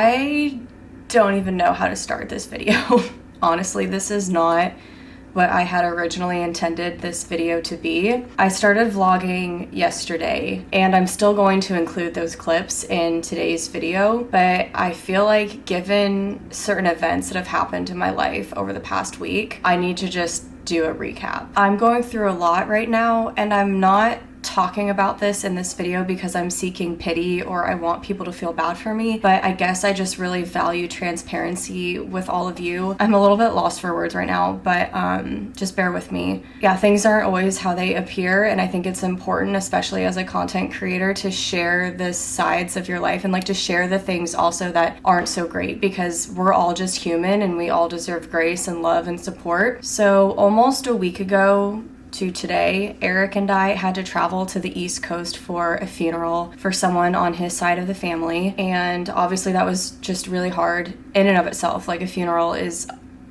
I don't even know how to start this video. Honestly, this is not what I had originally intended this video to be. I started vlogging yesterday, and I'm still going to include those clips in today's video, but I feel like given certain events that have happened in my life over the past week, I need to just do a recap. I'm going through a lot right now, and I'm not talking about this in this video because I'm seeking pity or I want people to feel bad for me, but I guess I just really value transparency with all of you. I'm a little bit lost for words right now, but just bear with me. Yeah, things aren't always how they appear, and I think it's important, especially as a content creator, to share the sides of your life and like to share the things also that aren't so great, because we're all just human and we all deserve grace and love and support. So almost a week ago to today, Eric and I had to travel to the East Coast for a funeral for someone on his side of the family, and obviously that was just really hard in and of itself. Like, a funeral is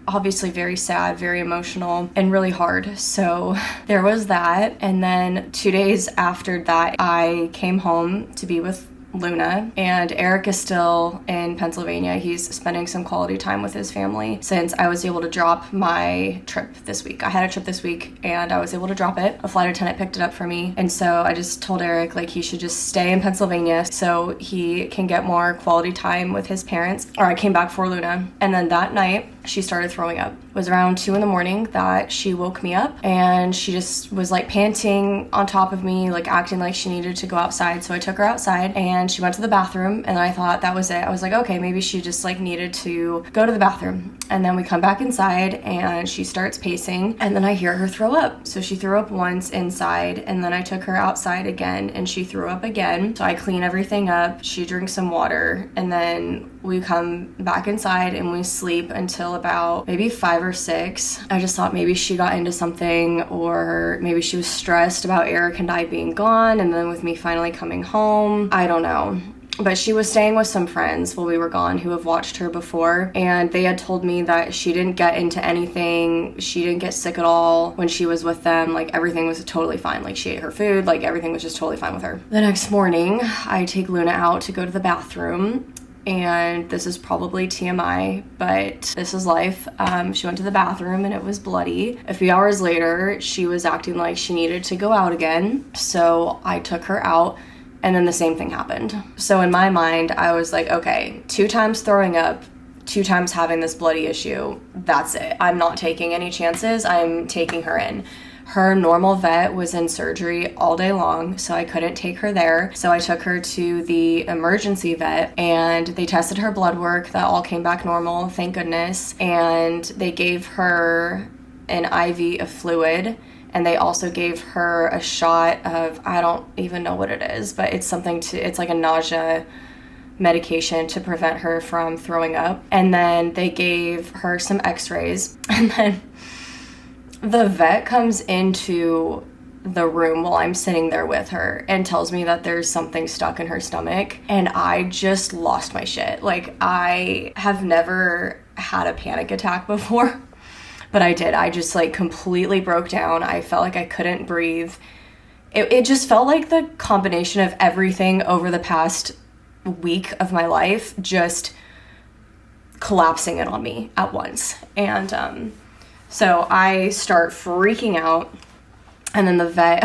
obviously very sad, very emotional, and really hard. So there was that, and then 2 days after that, I came home to be with Luna, and Eric is still in Pennsylvania. He's spending some quality time with his family since I was able to drop my trip this week. I had a trip this week and I was able to drop it. A flight attendant picked it up for me, and so I just told Eric like he should just stay in Pennsylvania so he can get more quality time with his parents. Or I came back for Luna, and then that night she started throwing up. It was around 2 a.m. that she woke me up, and she just was like panting on top of me, like acting like she needed to go outside. So I took her outside and she went to the bathroom, and I thought that was it. I was like, okay, maybe she just like needed to go to the bathroom. And then we come back inside and she starts pacing, and then I hear her throw up. So she threw up once inside, and then I took her outside again and she threw up again. So I clean everything up, she drinks some water, and then we come back inside and we sleep until about maybe 5 or 6. I just thought maybe she got into something, or maybe she was stressed about Eric and I being gone, and then with me finally coming home. I don't know. But she was staying with some friends while we were gone who have watched her before, and they had told me that she didn't get into anything. She didn't get sick at all when she was with them. Like, everything was totally fine. Like, she ate her food. Like, everything was just totally fine with her. The next morning, I take Luna out to go to the bathroom. And this is probably TMI, but this is life. She went to the bathroom and it was bloody. A few hours later, she was acting like she needed to go out again. So I took her out, and then the same thing happened. So in my mind, I was like, okay, 2 times throwing up, 2 times having this bloody issue, that's it. I'm not taking any chances. I'm taking her in. Her normal vet was in surgery all day long, so I couldn't take her there. So I took her to the emergency vet, and they tested her blood work. That all came back normal, thank goodness. And they gave her an IV of fluid, and they also gave her a shot of, I don't even know what it is, but it's like a nausea medication to prevent her from throwing up. And then they gave her some x-rays, and then the vet comes into the room while I'm sitting there with her and tells me that there's something stuck in her stomach, and I just lost my shit. Like, I have never had a panic attack before, but I did. I just like completely broke down. I felt like I couldn't breathe. It just felt like the combination of everything over the past week of my life just collapsing in on me at once. And so I start freaking out, and then the vet,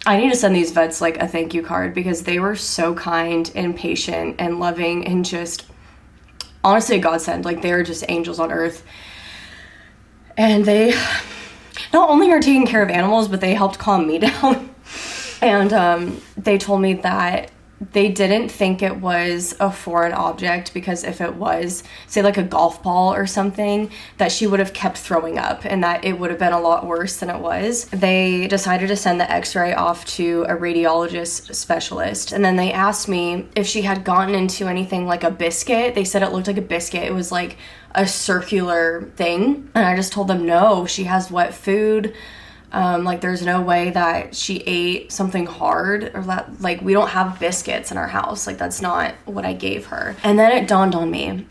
I need to send these vets like a thank you card, because they were so kind and patient and loving and just honestly a godsend. Like, they are just angels on earth. And they not only are taking care of animals, but they helped calm me down. And they told me that they didn't think it was a foreign object, because if it was, say like a golf ball or something, that she would have kept throwing up, and that it would have been a lot worse than it was. They decided to send the x-ray off to a radiologist specialist, and then they asked me if she had gotten into anything like a biscuit. They said it looked like a biscuit. It was like a circular thing, and I just told them no, she has wet food. Like, there's no way that she ate something hard, or that, like, we don't have biscuits in our house. Like, that's not what I gave her. And then it dawned on me.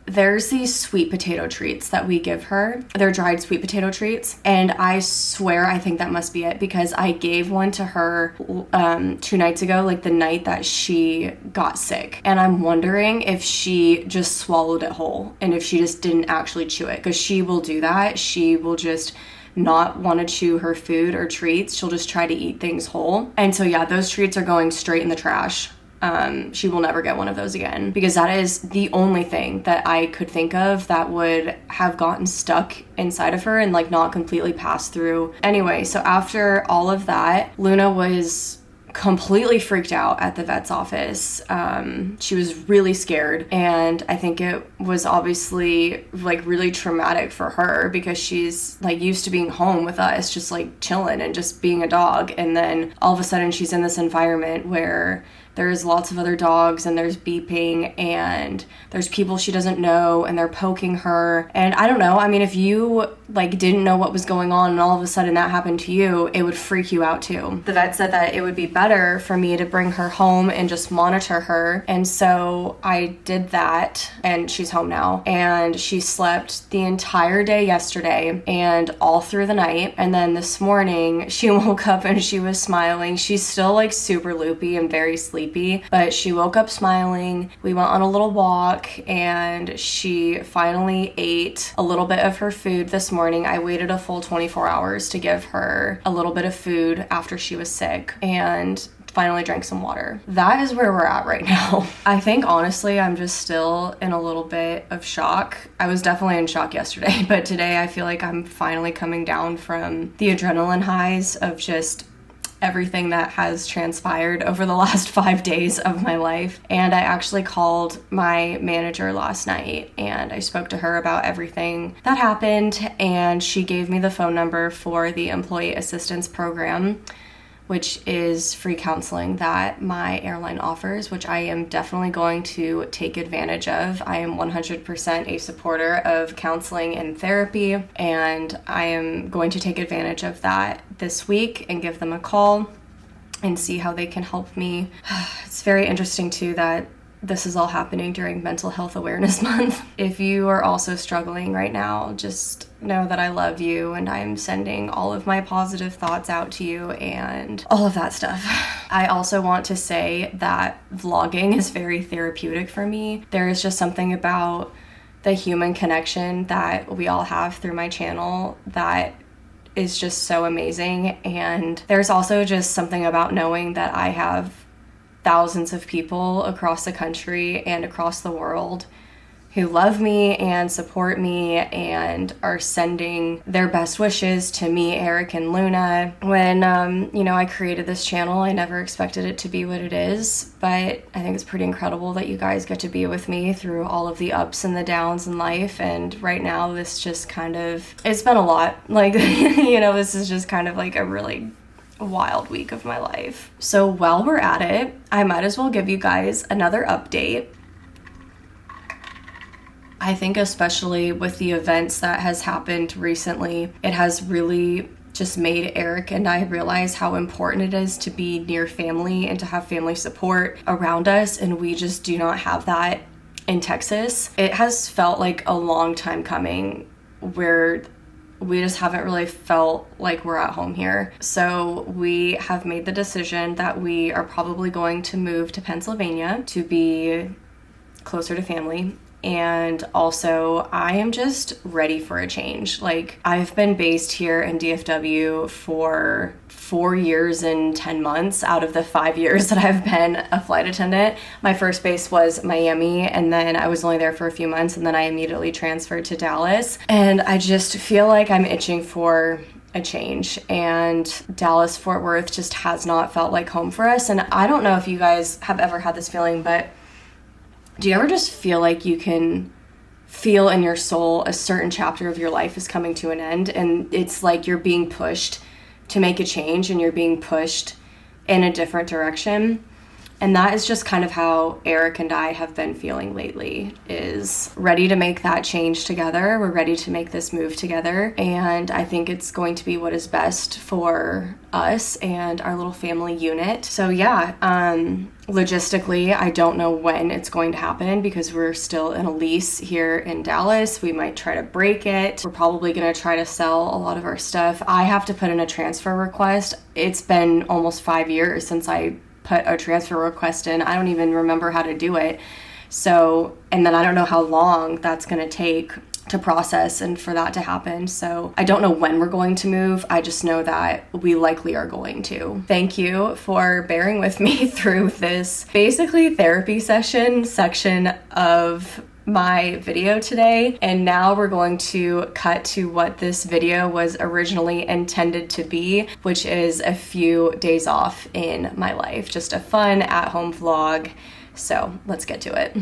there's these sweet potato treats that we give her. They're dried sweet potato treats. And I swear I think that must be it, because I gave one to her 2 nights ago, like the night that she got sick. And I'm wondering if she just swallowed it whole and if she just didn't actually chew it, because she will do that. She will just not want to chew her food or treats. She'll just try to eat things whole. And so yeah, those treats are going straight in the trash. She will never get one of those again, because that is the only thing that I could think of that would have gotten stuck inside of her and like not completely passed through. Anyway, so after all of that, Luna was completely freaked out at the vet's office. She was really scared, and I think it was obviously like really traumatic for her, because she's like used to being home with us, just like chilling and just being a dog, and then all of a sudden she's in this environment where there's lots of other dogs and there's beeping and there's people she doesn't know and they're poking her. And I don't know, I mean, if you like didn't know what was going on and all of a sudden that happened to you, it would freak you out too. The vet said that it would be better for me to bring her home and just monitor her. And so I did that, and she's home now. And she slept the entire day yesterday and all through the night. And then this morning she woke up and she was smiling. She's still like super loopy and very sleepy, but she woke up smiling. We went on a little walk and she finally ate a little bit of her food this morning. I waited a full 24 hours to give her a little bit of food after she was sick, and finally drank some water. That is where we're at right now. I think honestly I'm just still in a little bit of shock. I was definitely in shock yesterday, but today I feel like I'm finally coming down from the adrenaline highs of just everything that has transpired over the last 5 days of my life. And I actually called my manager last night and I spoke to her about everything that happened, and she gave me the phone number for the employee assistance program, which is free counseling that my airline offers, which I am definitely going to take advantage of. I am 100% a supporter of counseling and therapy, and I am going to take advantage of that this week and give them a call and see how they can help me. It's very interesting too that this is all happening during Mental Health Awareness Month. If you are also struggling right now, just know that I love you and I'm sending all of my positive thoughts out to you and all of that stuff. I also want to say that vlogging is very therapeutic for me. There is just something about the human connection that we all have through my channel that is just so amazing. And there's also just something about knowing that I have thousands of people across the country and across the world who love me and support me and are sending their best wishes to me, Eric, and Luna. When, I created this channel, I never expected it to be what it is, but I think it's pretty incredible that you guys get to be with me through all of the ups and the downs in life. And right now, this just it's been a lot. Like, this is just kind of like a really wild week of my life. So while we're at it, I might as well give you guys another update. I think especially with the events that has happened recently, it has really just made Eric and I realize how important it is to be near family and to have family support around us, and we just do not have that in Texas. It has felt like a long time coming where we just haven't really felt like we're at home here. So we have made the decision that we are probably going to move to Pennsylvania to be closer to family. And also, I am just ready for a change. Like, I've been based here in DFW for 4 years and 10 months out of the 5 years that I've been a flight attendant. My first base was Miami, and then I was only there for a few months, and then I immediately transferred to Dallas. And I just feel like I'm itching for a change, and Dallas Fort Worth just has not felt like home for us. And I don't know if you guys have ever had this feeling, but do you ever just feel like you can feel in your soul a certain chapter of your life is coming to an end, and it's like you're being pushed to make a change and you're being pushed in a different direction? And that is just kind of how Eric and I have been feeling lately, is ready to make that change together. We're ready to make this move together. And I think it's going to be what is best for us and our little family unit. So yeah, logistically, I don't know when it's going to happen because we're still in a lease here in Dallas. We might try to break it. We're probably going to try to sell a lot of our stuff. I have to put in a transfer request. It's been almost 5 years since I put a transfer request in. I don't even remember how to do it. So, and then I don't know how long that's going to take to process and for that to happen. So I don't know when we're going to move. I just know that we likely are going to. Thank you for bearing with me through this basically therapy section of my video today. And now we're going to cut to what this video was originally intended to be, which is a few days off in my life. Just a fun at-home vlog. So let's get to it.